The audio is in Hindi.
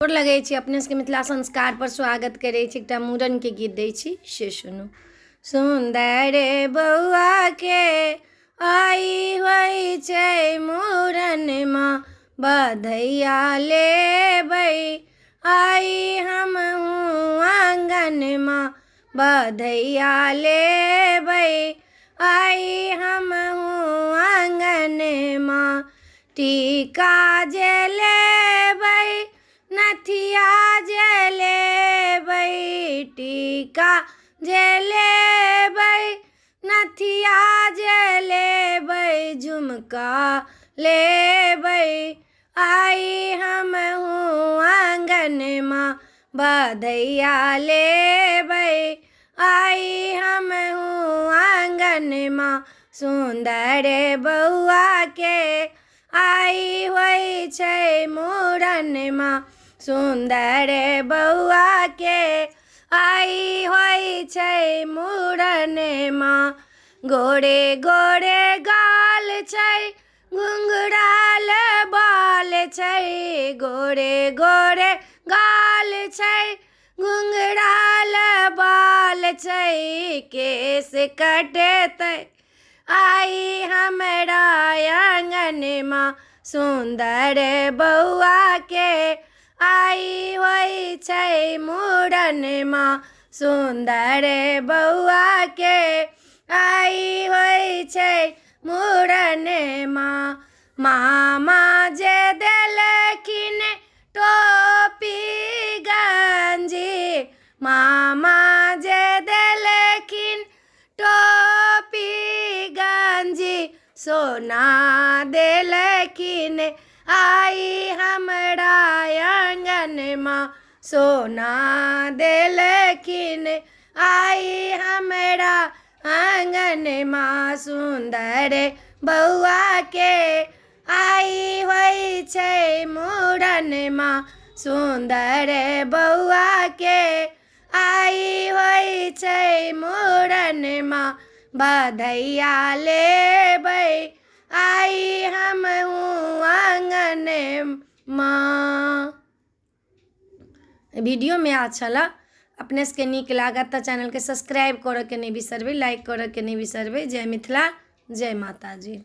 गोर लगै छी अपने सबके मिथिला संस्कार पर स्वागत करै छी। एकटा मूड़न के गीत दै छी, से सुनू। सुंदर बौआ के आई होइ छै मूड़न माँ, बधैया लेबै आई हमहूँ आंगन माँ, बधैया लेबै आई हमहूँ आंगन माँ। टीका जे लेबै नथिया जे लेबै, टीका जे लेबै नथिया जे लेबै, झुमका लेबै आई हमहूँ आंगन माँ, बधैया लेबै आई हमहूँ आंगन माँ। सुंदर बौआ के आई होइ छै मूड़न माँ, सुंदर बौआ के आई होइ छै मूड़न माँ। गोरे गोरे गाल छै घुंघराल बाल छै, गोरे गोरे गाल छै घुंघराल बाल छै, केस कटतै आई हमरा आंगन माँ। सुंदर बौआ के आई होइ छै मूड़न माँ, सुंदर बौआ के आई होइ छै मूड़न माँ। मामा जे देलखिन टोपी गंजी, मामा जे देलखिन टोपी गंजी, सोना देलखिन आई हमरा आंगन माँ, सोना देलखिन आई हमरा आंगन माँ। सुंदर बौआ के आई होइ छै मूड़न माँ, सुंदर बौआ के आई होइ छै मूड़न माँ, बधैया लेबै आई हमहूँ आंगन माँ। वीडियो में अच्छा लगा अपने सबके नीक लागत तऽ चैनल के सब्सक्राइब करऽ के नहीं बिसरबै, लाइक करऽ के नहीं बिसरबै। जय मिथिला, जय माता जी।